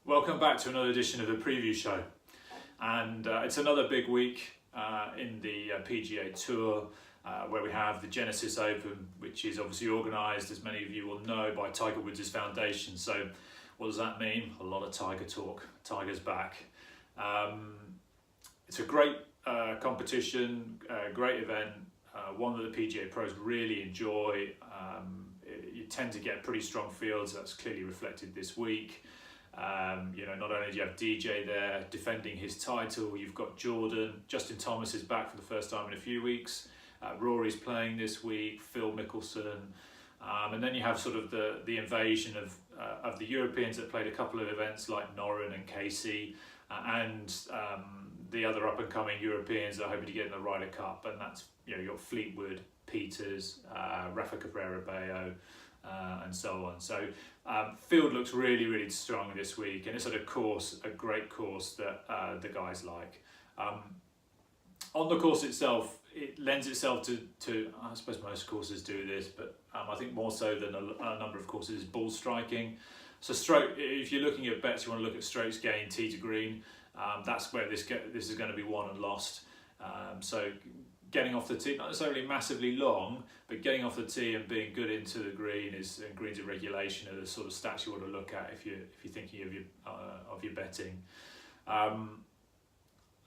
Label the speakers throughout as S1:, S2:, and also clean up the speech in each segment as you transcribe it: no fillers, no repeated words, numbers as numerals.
S1: Welcome back to another edition of the preview show, and it's another big week in the PGA Tour where we have the Genesis Open, which is obviously organised, as many of you will know, by Tiger Woods' foundation. So what does that mean? A lot of Tiger talk. Tiger's back. It's a great competition, great event, one that the PGA pros really enjoy. You tend to get pretty strong fields. That's clearly reflected this week. Not only do you have DJ there defending his title, you've got Jordan. Justin Thomas is back for the first time in a few weeks. Rory's playing this week, Phil Mickelson. And then you have sort of the invasion of the Europeans that played a couple of events like Noren and Casey, and the other up-and-coming Europeans that are hoping to get in the Ryder Cup. And that's, you've got Fleetwood, Peters, Rafa Cabrera-Bello, and so on. So field looks really, really strong this week, and it's at a great course that the guys like. On the course itself, it lends itself to I suppose most courses do this, but I think more so than a number of courses, is ball striking. So if you're looking at bets, you want to look at strokes gained, tee to green. That's where this is going to be won and lost. So getting off the tee, not necessarily massively long, but getting off the tee and being good into the green and greens in regulation are the sort of stats you want to look at if you're thinking of your betting.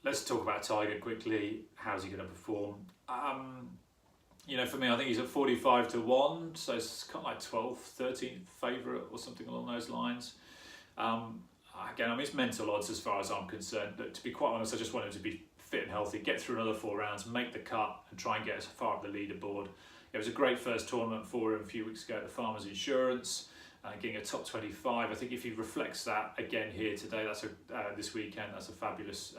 S1: Let's talk about Tiger quickly. How's he going to perform? For me, I think he's at 45 to 1, so it's kind of like 12th, 13th favourite or something along those lines. Again, it's mental odds as far as I'm concerned. But to be quite honest, I just want him to be fit and healthy, get through another 4 rounds, make the cut, and try and get as far up the leaderboard. It was a great first tournament for him a few weeks ago at the Farmers Insurance, getting a top 25. I think if he reflects that again here today, this weekend, that's a fabulous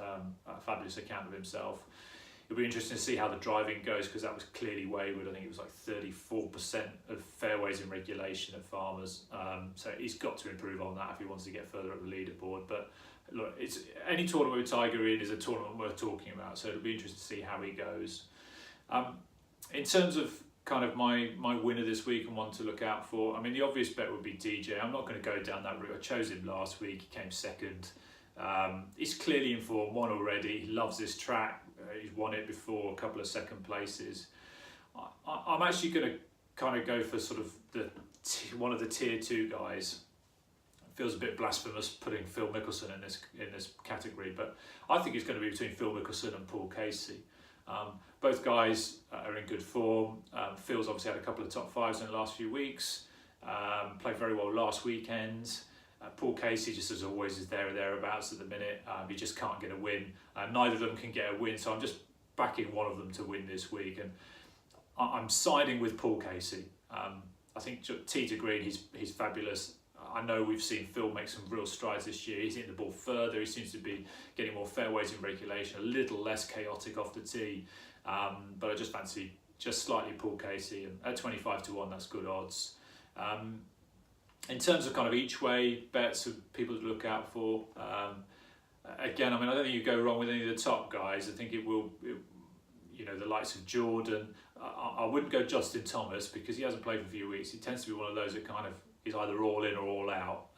S1: account of himself. It'll be interesting to see how the driving goes, because that was clearly wayward. I think it was like 34% of fairways in regulation at Farmers. So he's got to improve on that if he wants to get further up the leaderboard. But look, any tournament with Tiger in is a tournament worth talking about. So it'll be interesting to see how he goes. In terms of kind of my winner this week and one to look out for, the obvious bet would be DJ. I'm not going to go down that route. I chose him last week. He came second. He's clearly in form, won already. He loves this track. He's won it before, a couple of second places. I'm actually going to kind of go for sort of one of the tier 2 guys. It feels a bit blasphemous putting Phil Mickelson in this category, but I think it's going to be between Phil Mickelson and Paul Casey. Both guys are in good form. Phil's obviously had a couple of top 5s in the last few weeks. Played very well last weekend. Paul Casey, just as always, is there or thereabouts at the minute. He just can't get a win. Neither of them can get a win, so I'm just backing one of them to win this week. And I'm siding with Paul Casey. I think tee to green, he's fabulous. I know we've seen Phil make some real strides this year. He's hitting the ball further. He seems to be getting more fairways in regulation, a little less chaotic off the tee. But I just fancy just slightly Paul Casey. And at 25 to 1, that's good odds. In terms of kind of each way bets of people to look out for, again, I don't think you go wrong with any of the top guys. I think the likes of Jordan. I wouldn't go Justin Thomas because he hasn't played for a few weeks. He tends to be one of those that kind of is either all in or all out,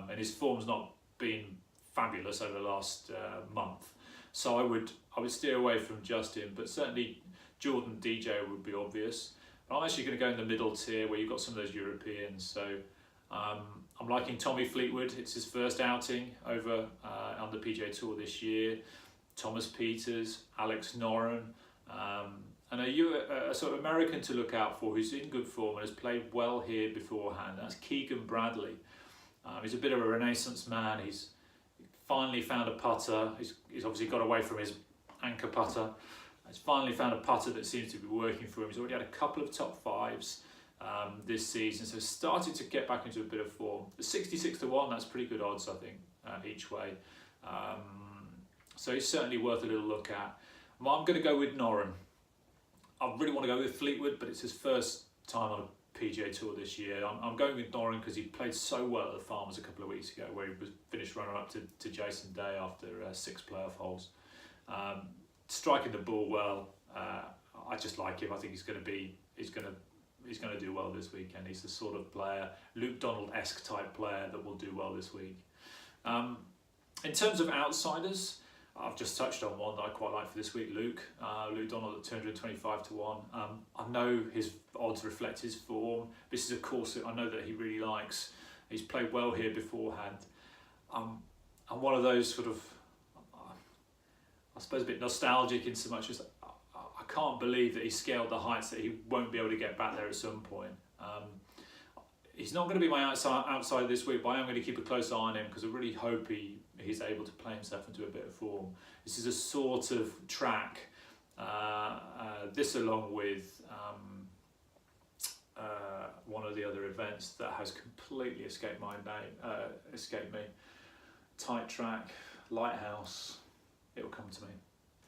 S1: and his form's not been fabulous over the last month. So I would steer away from Justin, but certainly Jordan, DJ would be obvious. But I'm actually going to go in the middle tier where you've got some of those Europeans. So I'm liking Tommy Fleetwood. It's his first outing over on the PGA Tour this year. Thomas Peters, Alex Noren, and a sort of American to look out for who's in good form and has played well here beforehand. That's Keegan Bradley. He's a bit of a renaissance man. He's finally found a putter. He's obviously got away from his anchor putter. He's finally found a putter that seems to be working for him. He's already had a couple of top 5s this season, so started to get back into a bit of form. 66 to 1, that's pretty good odds, I think, each way. So he's certainly worth a little look at. I'm going to go with Noren. I really want to go with Fleetwood, but it's his first time on a PGA Tour this year. I'm going with Noren because he played so well at the Farmers a couple of weeks ago, where he was finished runner-up to Jason Day after 6 playoff holes. Striking the ball well. I just like him. I think he's going to do well this weekend. He's the sort of player, Luke Donald-esque type player that will do well this week. In terms of outsiders, I've just touched on one that I quite like for this week, Luke Donald at 225 to 1. I know his odds reflect his form. This is a course that I know that he really likes. He's played well here beforehand. I'm one of those sort of, I suppose, a bit nostalgic in so much as I can't believe that he scaled the heights, that he won't be able to get back there at some point. He's not going to be my outside this week, but I am going to keep a close eye on him because I really hope he's able to play himself into a bit of form. This is a sort of track, this along with one of the other events that has completely escaped me. Tight track, Lighthouse, it will come to me.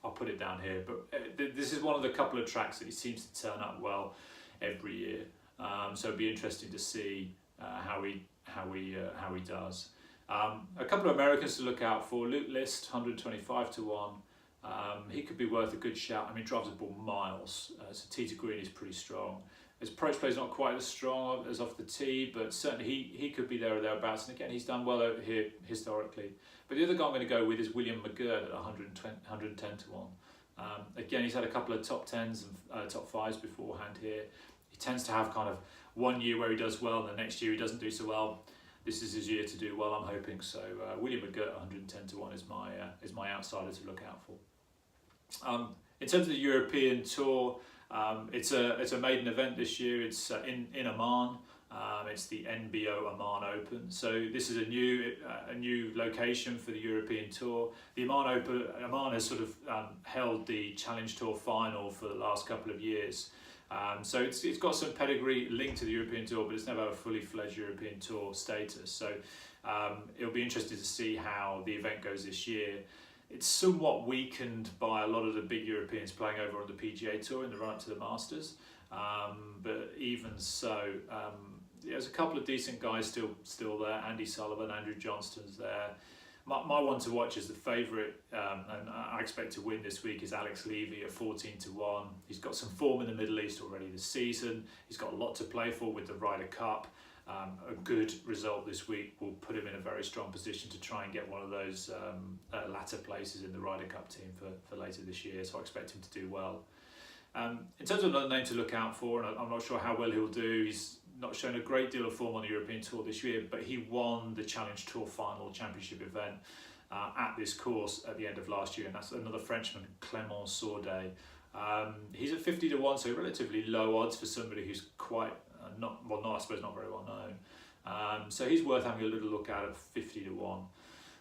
S1: I'll put it down here, but this is one of the couple of tracks that he seems to turn up well every year. So it'd be interesting to see how he does. A couple of Americans to look out for. Luke List, 125 to 1. He could be worth a good shout. I mean, drives the ball miles, so tee to green is pretty strong. His approach play is not quite as strong as off the tee, but certainly he could be there or thereabouts. And again, he's done well over here historically. But the other guy I'm going to go with is William McGirt at 110 to 1. Again, he's had a couple of top 10s and top 5s beforehand here. He tends to have kind of one year where he does well, and the next year he doesn't do so well. This is his year to do well, I'm hoping. So William McGirt 110 to 1 is my outsider to look out for. In terms of the European Tour, it's a maiden event this year. It's in Oman. It's the NBO Oman Open. So this is a new location for the European Tour. The Oman has sort of held the Challenge Tour final for the last couple of years. So it's got some pedigree linked to the European Tour, but it's never a fully fledged European Tour status. So it'll be interesting to see how the event goes this year. It's somewhat weakened by a lot of the big Europeans playing over on the PGA Tour in the run-up to the Masters. But even so, there's a couple of decent guys still there. Andy Sullivan, Andrew Johnston's there. My one to watch as the favourite, and I expect to win this week, is Alex Levy at 14 to 1. He's got some form in the Middle East already this season. He's got a lot to play for with the Ryder Cup. A good result this week will put him in a very strong position to try and get one of those latter places in the Ryder Cup team for later this year, so I expect him to do well. In terms of another name to look out for, and I'm not sure how well he'll do, he's not shown a great deal of form on the European Tour this year, but he won the Challenge Tour final championship event at this course at the end of last year, and that's another Frenchman, Clément Sordet. He's at 50 to 1, so relatively low odds for somebody who's quite not very well known. So he's worth having a little look at 50 to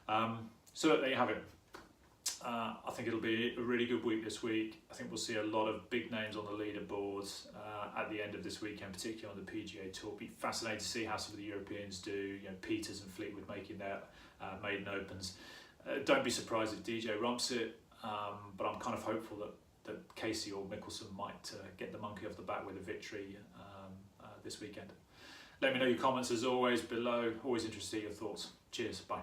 S1: 1. So there you have it. I think it'll be a really good week this week. I think we'll see a lot of big names on the leaderboards at the end of this weekend, particularly on the PGA Tour. It'll be fascinating to see how some of the Europeans do. You know, Peters and Fleetwood making their maiden opens. Don't be surprised if DJ romps it, but I'm kind of hopeful that Casey or Mickelson might get the monkey off the back with a victory this weekend. Let me know your comments as always below. Always interested to hear your thoughts. Cheers. Bye.